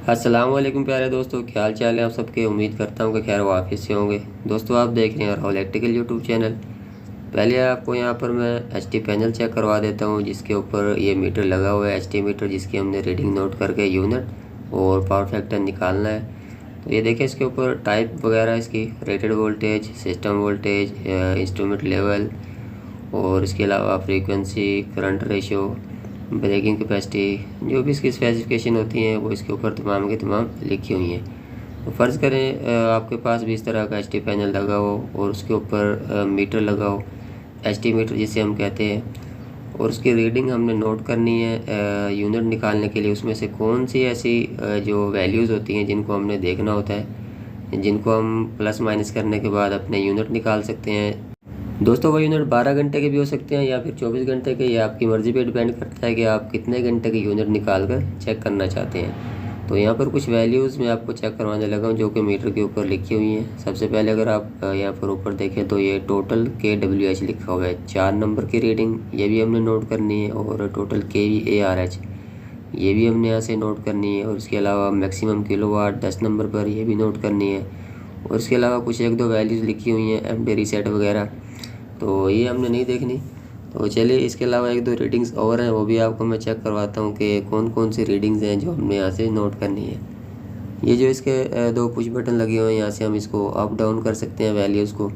अस्सलाम वालेकुम प्यारे दोस्तों, क्या हाल चाल है आप सबके। उम्मीद करता हूँ कि खैर वाफिस से होंगे। दोस्तों आप देख रहे हैं राहुल इलेक्ट्रिकल यूट्यूब चैनल। पहले आपको यहाँ पर मैं एचटी पैनल चेक करवा देता हूँ, जिसके ऊपर ये मीटर लगा हुआ है, एचटी मीटर, जिसकी हमने रीडिंग नोट करके यूनिट और पावर फैक्टर निकालना है। तो ये देखें, इसके ऊपर टाइप वगैरह, इसकी rated voltage, system voltage, instrument level, और इसके अलावा frequency, current ratio, breaking capacity, जो भी इसकी स्पेसिफिकेशन होती हैं वो इसके ऊपर तमाम की तमाम लिखी हुई हैं। तो फ़र्ज़ करें आपके पास भी इस तरह का एच टी पैनल लगा हो और उसके ऊपर मीटर लगा हो, एच टी मीटर जिसे हम कहते हैं, और उसकी रीडिंग हमने नोट करनी है यूनिट निकालने के लिए। उसमें से कौन सी ऐसी जो वैल्यूज़ होती हैं जिनको हमने देखना होता है, जिनको हम प्लस माइनस करने के बाद अपने यूनिट निकाल सकते हैं। दोस्तों वो यूनिट 12 घंटे के भी हो सकते हैं या फिर 24 घंटे के, ये आपकी मर्ज़ी पे डिपेंड करता है कि आप कितने घंटे के यूनिट निकाल कर चेक करना चाहते हैं। तो यहाँ पर कुछ वैल्यूज़ मैं आपको चेक करवाने लगा हूँ जो कि मीटर के ऊपर लिखी हुई हैं। सबसे पहले अगर आप यहाँ पर ऊपर देखें तो ये टोटल KWH लिखा हुआ है, 4 नंबर की रीडिंग, ये भी हमने नोट करनी है। और टोटल KVARH, ये भी हमने यहाँ से नोट करनी है। और इसके अलावा मैक्सिमम किलोवाट 10 नंबर पर, ये भी नोट करनी है। और इसके अलावा कुछ एक दो वैल्यूज़ लिखी हुई हैं, MD रीसेट वगैरह, तो ये हमने नहीं देखनी। तो चलिए, इसके अलावा एक दो रीडिंग्स और हैं, वो भी आपको मैं चेक करवाता हूँ कि कौन कौन सी रीडिंग्स हैं जो हमने यहाँ से नोट करनी है। ये जो इसके दो पुश बटन लगे हुए हैं, यहाँ से हम इसको अप डाउन कर सकते हैं वैल्यूज़ को।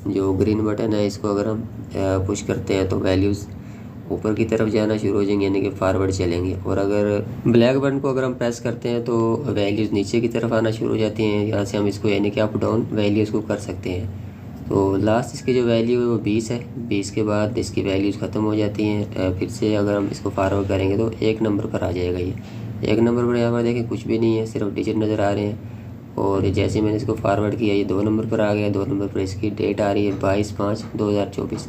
जो ग्रीन बटन है, इसको अगर हम पुश करते हैं तो वैल्यूज़ ऊपर की तरफ जाना शुरू हो जाएंगे, यानी कि फारवर्ड चलेंगे। और अगर ब्लैक बटन को अगर हम प्रेस करते हैं तो वैल्यूज़ नीचे की तरफ आना शुरू हो जाती हैं। यहाँ से हम इसको यानी कि अप डाउन वैल्यूज़ को कर सकते हैं। तो लास्ट इसकी जो वैल्यू है वो 20 है। 20 के बाद इसकी वैल्यूज़ ख़त्म हो जाती हैं। फिर से अगर हम इसको फॉरवर्ड करेंगे तो 1 नंबर पर आ जाएगा। ये 1 नंबर पर यहाँ पर देखें कुछ भी नहीं है, सिर्फ डिजिट नज़र आ रहे हैं। और जैसे मैंने इसको फॉरवर्ड किया, ये 2 नंबर पर आ गया। 2 नंबर पर इसकी डेट आ रही है 22/5/2024।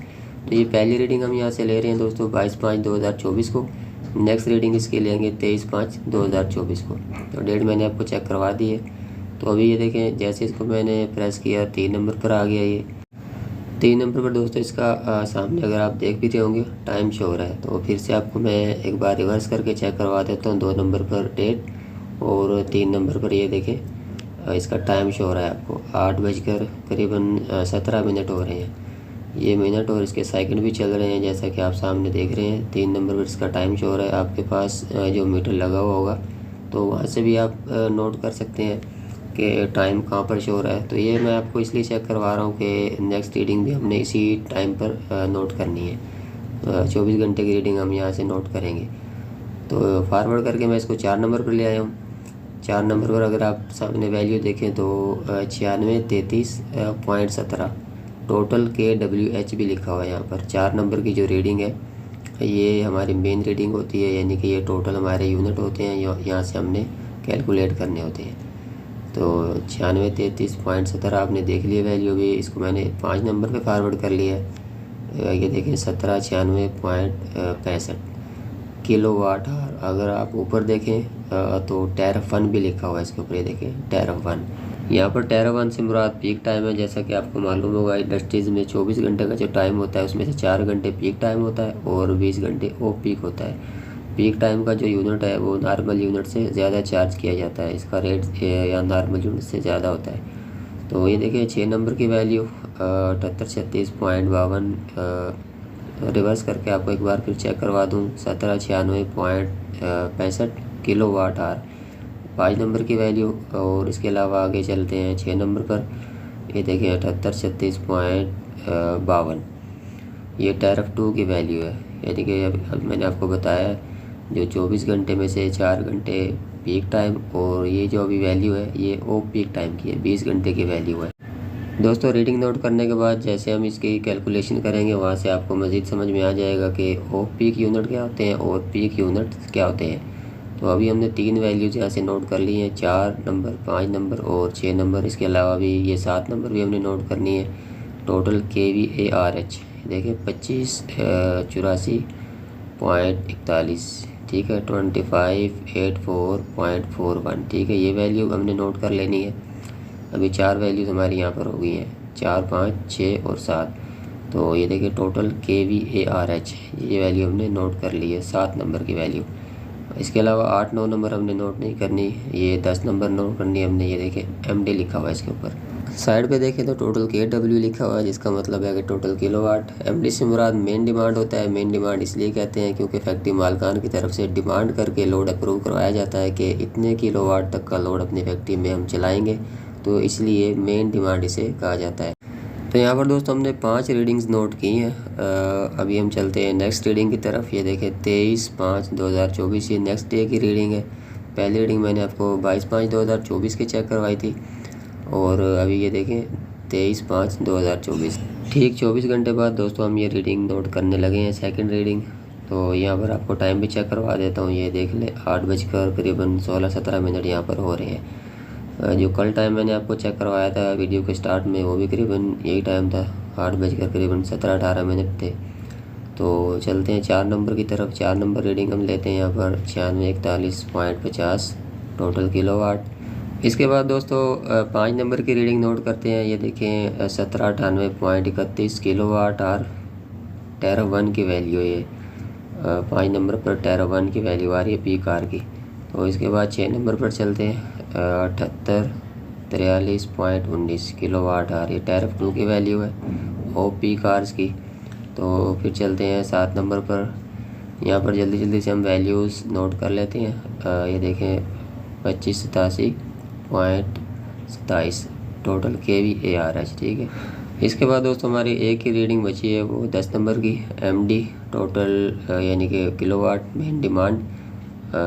तो ये पहली रीडिंग हम यहाँ से ले रहे हैं दोस्तों 22/5/2024 को। नेक्स्ट रीडिंग इसकी लेंगे 23/5/2024 को। तो डेट मैंने आपको चेक करवा दी है। तो अभी ये देखें, जैसे इसको मैंने प्रेस किया 3 नंबर पर आ गया। ये 3 नंबर पर दोस्तों इसका सामने अगर आप देख भी रहे होंगे टाइम शो हो रहा है। तो फिर से आपको मैं एक बार रिवर्स करके चेक करवा देता हूँ। 2 नंबर पर डेट और 3 नंबर पर ये देखें इसका टाइम शो हो रहा है आपको 8 बजकर करीबन 17 मिनट हो रहे हैं। ये मिनट और इसके सेकंड भी चल रहे हैं, जैसा कि आप सामने देख रहे हैं। 3 नंबर पर इसका टाइम शो हो रहा है। आपके पास जो मीटर लगा हुआ होगा तो वहाँ से भी आप नोट कर सकते हैं कि टाइम कहाँ पर शो हो रहा है। तो ये मैं आपको इसलिए चेक करवा रहा हूँ कि नेक्स्ट रीडिंग भी हमने इसी टाइम पर नोट करनी है। 24 घंटे की रीडिंग हम यहाँ से नोट करेंगे। तो फारवर्ड करके मैं इसको 4 नंबर पर ले आया हूँ। 4 नंबर पर अगर आप सामने वैल्यू देखें तो 9633.17 टोटल KWH भी लिखा हुआ है यहाँ पर। 4 नंबर की जो रीडिंग है ये हमारी मेन रीडिंग होती है, यानी कि ये टोटल हमारे यूनिट होते हैं, यहाँ से हमने कैलकुलेट करने होते हैं। तो 9633.17 आपने देख लिया वैल्यू। भी इसको मैंने 5 नंबर पे फॉरवर्ड कर लिया है। ये देखें 1796.65 किलोवाट आवर। अगर आप ऊपर देखें तो टैरिफ 1 भी लिखा हुआ है इसके ऊपर। ये देखें टैरिफ 1, यहाँ पर टैरिफ 1 से मुराद पीक टाइम है। जैसा कि आपको मालूम होगा इंडस्ट्रीज़ में 24 घंटे का जो टाइम होता है उसमें से 4 घंटे पीक टाइम होता है और 20 घंटे ऑफ पीक होता है। पीक टाइम का जो यूनिट है वो नॉर्मल यूनिट से ज़्यादा चार्ज किया जाता है, इसका रेट या नॉर्मल यूनिट से ज़्यादा होता है। तो ये देखिए 6 नंबर की वैल्यू 7836.52। रिवर्स करके आपको एक बार फिर चेक करवा दूँ 1796.65 किलोवाट आवर 5 नंबर की वैल्यू। और इसके अलावा आगे चलते हैं 6 नंबर पर। ये देखिए 7836.52, ये टैरिफ 2 की वैल्यू है। यानी कि अब मैंने आपको बताया जो 24 घंटे में से 4 घंटे पीक टाइम, और ये जो अभी वैल्यू है ये ऑफ पीक टाइम की है, 20 घंटे की वैल्यू है। दोस्तों रीडिंग नोट करने के बाद जैसे हम इसकी कैलकुलेशन करेंगे वहाँ से आपको मज़ीद समझ में आ जाएगा कि ऑफ पीक यूनिट क्या होते हैं और पीक यूनिट क्या होते हैं। तो अभी हमने 3 वैल्यूज़ यहाँ से नोट कर ली हैं, 4 नंबर, 5 नंबर और 6 नंबर। इसके अलावा भी ये 7 नंबर भी हमने नोट करनी है। टोटल KVARH देखिए 2584.41, ठीक है, 2584.41, ठीक है। ये वैल्यू हमने नोट कर लेनी है। अभी 4 वैल्यूज़ हमारी यहाँ पर हो गई हैं, 4, 5, 6 और 7। तो ये देखिए टोटल KVARH ये वैल्यू हमने नोट कर ली है, 7 नंबर की वैल्यू। इसके अलावा 8-9 नंबर हमने नोट नहीं करनी, ये 10 नंबर नोट करनी हमने। ये देखें MD लिखा हुआ है इसके ऊपर। साइड पे देखें तो टोटल KW लिखा हुआ है, जिसका मतलब है कि टोटल किलोवाट। MD से मुराद मेन डिमांड होता है। मेन डिमांड इसलिए कहते हैं क्योंकि फैक्ट्री मालकान की तरफ से डिमांड करके लोड अप्रूव करवाया जाता है कि इतने किलोवाट तक का लोड अपनी फैक्ट्री में हम चलाएँगे, तो इसलिए मेन डिमांड इसे कहा जाता है। तो यहाँ पर दोस्तों हमने 5 रीडिंग्स नोट की हैं। अभी हम चलते हैं नेक्स्ट रीडिंग की तरफ। ये देखें 23/5/2024 ये नेक्स्ट डे की रीडिंग है। पहली रीडिंग मैंने आपको 22/5/2024 की चेक करवाई थी, और अभी ये देखें 23/5/2024। ठीक 24 घंटे बाद दोस्तों हम ये रीडिंग नोट करने लगे हैं, सेकंड रीडिंग। तो यहाँ पर आपको टाइम भी चेक करवा देता हूँ। ये देख लें 8 बजकर करीबन 16-17 मिनट यहाँ पर हो रहे हैं। जो कल टाइम मैंने आपको चेक करवाया था वीडियो के स्टार्ट में, वो भी करीबन यही टाइम था, 8 बजकर करीबन 17-18 मिनट थे। तो चलते हैं 4 नंबर की तरफ। 4 नंबर रीडिंग हम लेते हैं यहाँ पर 9641.50 टोटल किलोवाट। इसके बाद दोस्तों 5 नंबर की रीडिंग नोट करते हैं। ये देखें 1798.31 किलोवाट आर टेरा 1 की वैल्यू है। 5 नंबर पर टेरा 1 की वैल्यू आ रही है पीक आर की। तो इसके बाद 6 नंबर पर चलते हैं 7843.19 किलोवाट आ रही है, टेरा 2 की वैल्यू है OP कार्स की। तो फिर चलते हैं 7 नंबर पर। यहाँ पर जल्दी से हम वैल्यूज़ नोट कर लेते हैं। ये देखें 2587.27 टोटल kVARH, ठीक है। इसके बाद दोस्तों हमारी एक ही रीडिंग बची है, वो 10 नंबर की MD टोटल यानी कि किलोवाट मेन डिमांड।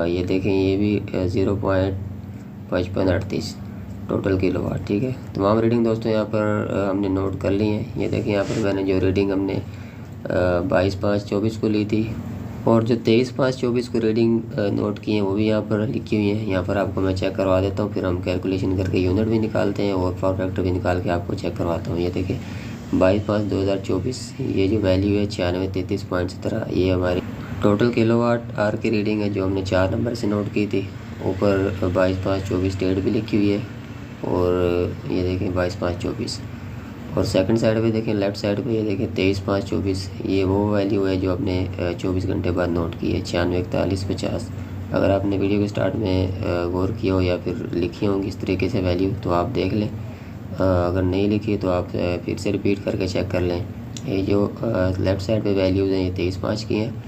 ये देखें ये भी 0.5538 टोटल किलोवाट, ठीक है। तमाम रीडिंग दोस्तों यहाँ पर हमने नोट कर ली हैं। ये देखें यहाँ पर मैंने जो रीडिंग हमने 22/5/24 को ली थी, और जो 23/5/24 को रीडिंग नोट की हैं वो भी यहाँ पर लिखी हुई हैं। यहाँ पर आपको मैं चेक करवा देता हूँ, फिर हम कैलकुलेशन करके यूनिट भी निकालते हैं और पावर फैक्टर भी निकाल के आपको चेक करवाता हूँ। ये देखें 22/5/2024 ये जो वैल्यू है 9633.17, ये हमारी टोटल किलोवाट आर की रीडिंग है जो हमने 4 नंबर से नोट की थी। ऊपर 22/5/24 डेट भी लिखी हुई है, और ये देखें 22/5/24। और सेकंड साइड पे देखें, लेफ़्ट साइड पे ये देखें 23/5/24, ये वो वैल्यू है जो आपने 24 घंटे बाद नोट की है 9641.50। अगर आपने वीडियो के स्टार्ट में गौर किया हो या फिर लिखी होंगी इस तरीके से वैल्यू, तो आप देख लें। अगर नहीं लिखी तो आप फिर से रिपीट करके चेक कर लें। ये जो लेफ़्ट साइड पे वैल्यूज़ हैं ये 23/5 की हैं,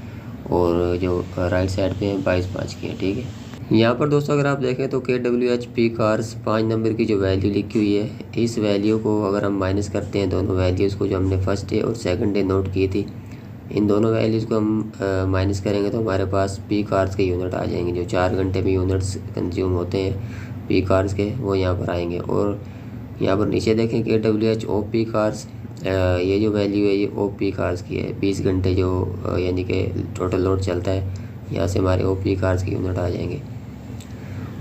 और जो राइट साइड पे 22/5 की है, ठीक है। यहाँ पर दोस्तों अगर आप देखें तो KWHP कार्स 5 नंबर की जो वैल्यू लिखी हुई है, इस वैल्यू को अगर हम माइनस करते हैं दोनों वैल्यूज़ को जो हमने फर्स्ट डे और सेकंड डे नोट की थी, इन दोनों वैल्यूज़ को हम माइनस करेंगे तो हमारे पास पी कार्स के यूनिट आ जाएंगे। जो 4 घंटे में यूनिट्स कंज्यूम होते हैं पी कार्स के, वो यहाँ पर आएंगे। और यहाँ पर नीचे देखें KWHOP कार्स, ये जो वैल्यू है ये OP कार्स की है। 20 घंटे जो यानी कि टोटल लोड चलता है, यहाँ से हमारे OP कार्स की यूनिट आ जाएंगे।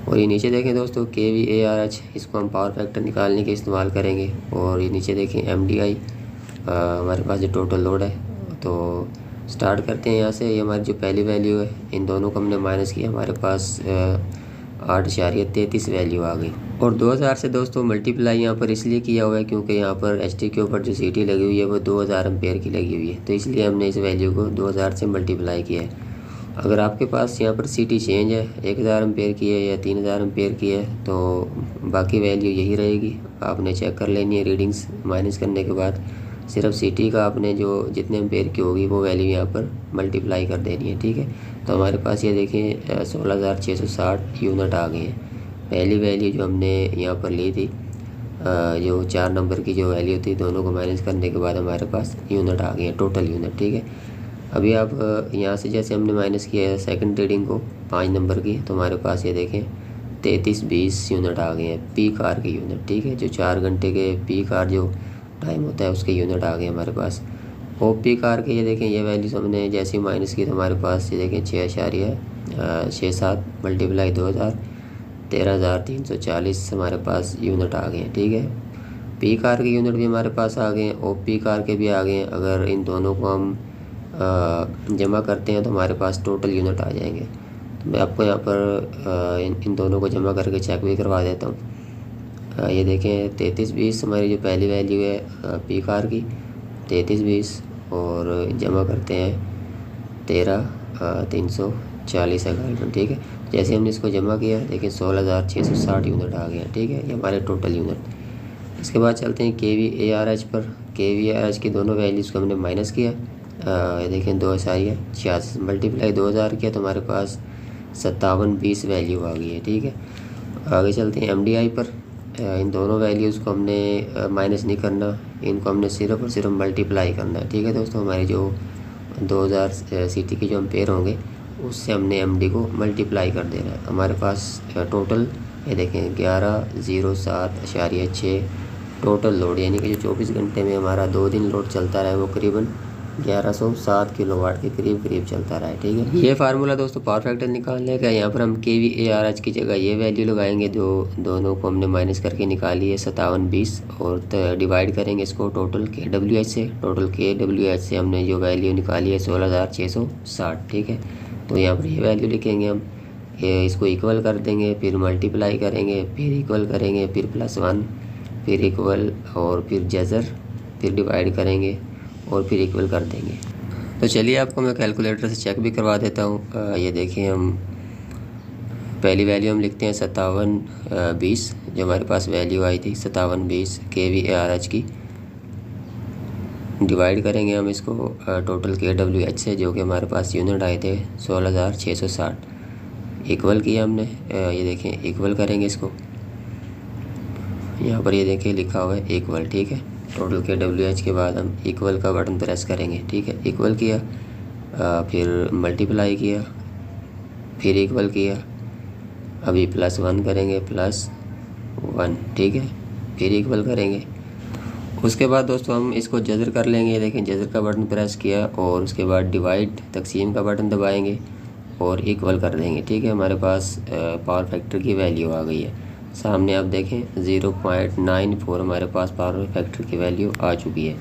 और ये नीचे देखें दोस्तों kVARH, इसको हम पावर फैक्टर निकालने के इस्तेमाल करेंगे। और ये नीचे देखें MDI, हमारे पास जो टोटल लोड है। तो स्टार्ट करते हैं यहाँ से। ये हमारी जो पहली वैल्यू है, इन दोनों को हमने माइनस किया, हमारे पास 8.33 वैल्यू आ गई। और 2000 से दोस्तों मल्टीप्लाई यहाँ पर इसलिए किया हुआ है क्योंकि यहाँ पर HT के ऊपर जो CT लगी हुई है वो 2000 एम्पेयर की लगी हुई है, तो इसलिए हमने इस वैल्यू को 2000 से मल्टीप्लाई किया है। अगर आपके पास यहाँ पर CT चेंज है 1000 एम्पेयर की है या 3000 एम्पेयर की है, तो बाकी वैल्यू यही रहेगी। आपने चेक कर लेनी है रीडिंग्स माइनस करने के बाद, सिर्फ CT का आपने जो जितने एम्पेयर की होगी वो वैल्यू यहाँ पर मल्टीप्लाई कर देनी है, ठीक है। तो हमारे पास ये देखें 16660 यूनिट आ गए हैं। पहली वैल्यू जो हमने यहाँ पर ली थी, जो 4 नंबर की जो वैल्यू थी, दोनों को माइनस करने के बाद हमारे पास यूनिट आ गए हैं, टोटल यूनिट, ठीक है। अभी आप यहाँ से जैसे हमने माइनस किया है सेकंड रीडिंग को 5 नंबर की, तो हमारे पास ये देखें 3320 यूनिट आ गए हैं पी कार के यूनिट, ठीक है। जो 4 घंटे के पी कार जो टाइम होता है उसके यूनिट आ गए हमारे पास। OP कार के ये देखें, ये वैल्यूज़ हमने जैसे ही माइनस की तो हमारे पास ये देखें 6.67 मल्टीप्लाई 2000, 13,340 हमारे पास यूनिट आ गए हैं, ठीक है। पी कार के यूनिट भी हमारे पास आ गए हैं, OP कार के भी आ गए हैं। अगर इन दोनों को हम जमा करते हैं तो हमारे पास टोटल यूनिट आ जाएंगे। तो मैं आपको यहाँ पर इन दोनों को जमा करके चेक भी करवा देता हूँ। ये देखें 3320 हमारी जो पहली वैल्यू है पी कार की 3320, और जमा करते हैं 13,340 40,000 टन। ठीक है, जैसे हमने इसको जमा किया देखिए 16,660 यूनिट आ गया। ठीक है, ये हमारे टोटल यूनिट। इसके बाद चलते हैं KVARH पर। KVARH की दोनों वैल्यूज़ को हमने माइनस किया। ये देखें 2,86 मल्टीप्लाई 2000 किया तो हमारे पास 5720 वैल्यू आ गई है। ठीक है, आगे चलते हैं MDI पर। इन दोनों वैल्यूज़ को हमने माइनस नहीं करना, इनको हमने सिर्फ और सिर्फ मल्टीप्लाई करना है। ठीक है दोस्तों, हमारी जो 2000 CT के जो एम्पेयर होंगे उससे हमने MD को मल्टीप्लाई कर देना है। हमारे पास टोटल ये देखें 1107.6 टोटल लोड, यानी कि जो 24 घंटे में हमारा 2 दिन लोड चलता रहा है वो करीबन 1107 किलोवाट के करीब चलता रहा है। ठीक है, ये फार्मूला दोस्तों पावर फैक्टर निकालने का। यहाँ पर हम KVARH की जगह ये वैल्यू लगाएंगे जो दोनों को हमने माइनस करके निकाली है 5720, और डिवाइड करेंगे इसको टोटल KWH से। टोटल KWH से हमने जो वैल्यू निकाली है 16,660। ठीक है, तो यहाँ पर ये वैल्यू लिखेंगे हम, इसको इक्वल कर देंगे, फिर मल्टीप्लाई करेंगे, फिर इक्वल करेंगे, फिर +1, फिर इक्वल, और फिर जज़र, फिर डिवाइड करेंगे और फिर इक्वल कर देंगे। तो चलिए आपको मैं कैलकुलेटर से चेक भी करवा देता हूँ। ये देखिए, हम पहली वैल्यू हम लिखते हैं 5720, जो हमारे पास वैल्यू आई थी 5720 KVARH की। डिवाइड करेंगे हम इसको टोटल KWH से, जो कि हमारे पास यूनिट आए थे 16,660। इक्वल किया हमने, ये देखें इक्वल करेंगे इसको, यहाँ पर ये देखिए लिखा हुआ है इक्वल। ठीक है, टोटल KWH के बाद हम इक्वल का बटन प्रेस करेंगे। ठीक है, इक्वल किया, फिर मल्टीप्लाई किया, फिर इक्वल किया, अभी +1 करेंगे, +1। ठीक है, फिर इक्वल करेंगे। उसके बाद दोस्तों हम इसको जज़र कर लेंगे। देखें जज़र का बटन प्रेस किया और उसके बाद डिवाइड तकसीम का बटन दबाएंगे और इक्वल कर देंगे। ठीक है, हमारे पास पावर फैक्टर की वैल्यू आ गई है। सामने आप देखें 0.94 हमारे पास पावर फैक्टर की वैल्यू आ चुकी है।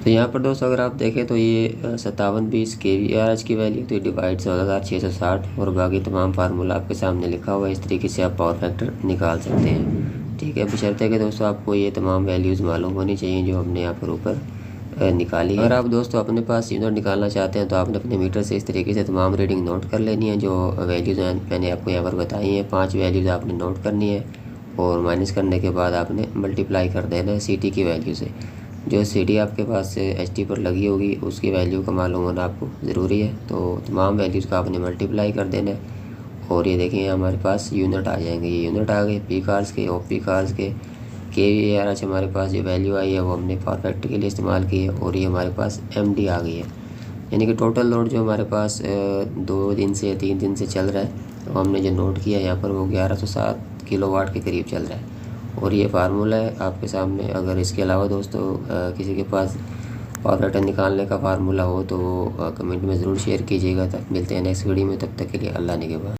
तो यहाँ पर दोस्तों अगर आप देखें तो ये 5720 KVARH की वैल्यू, तो डिवाइड 16,660, और बाकी तमाम फार्मूला आपके सामने लिखा हुआ है। इस तरीके से आप पावर फैक्टर निकाल सकते हैं। ठीक है, बशर्ते कि दोस्तों आपको ये तमाम वैल्यूज़ मालूम होनी चाहिए जो हमने यहाँ पर ऊपर निकाली है। अगर आप दोस्तों अपने पास यूनिट निकालना चाहते हैं तो आपने अपने मीटर से इस तरीके से तमाम रीडिंग नोट कर लेनी है। जो वैल्यूज़ मैंने आपको यहाँ पर बताई हैं 5 वैल्यूज़ आपने नोट करनी है, और माइनस करने के बाद आपने मल्टीप्लाई कर देना है CT की वैल्यू से। जो CD आपके पास HT पर लगी होगी उसकी वैल्यू का मालूम होना आपको ज़रूरी है। तो तमाम वैल्यूज़ का आपने मल्टीप्लाई कर देना है, और ये देखिए हमारे पास यूनिट आ जाएंगे। ये यूनिट आ गए P कार्स के, OP कार्स के। KVARH हमारे पास जो वैल्यू आई है वो हमने पावर फैक्टर के लिए इस्तेमाल की है, और ये हमारे पास MD आ गई है। यानी कि टोटल लोड जो हमारे पास 2 दिन से 3 दिन से चल रहा है, तो हमने जो नोट किया यहाँ पर वो 1107 किलोवाट के करीब चल रहा है। और ये फार्मूला है आपके सामने। अगर इसके अलावा दोस्तों किसी के पास पावर फैक्टर निकालने का फार्मूला हो तो वो कमेंट में ज़रूर शेयर कीजिएगा। तब मिलते हैं नेक्स्ट वीडियो में, तब तक के लिए अल्लाह निगहबान।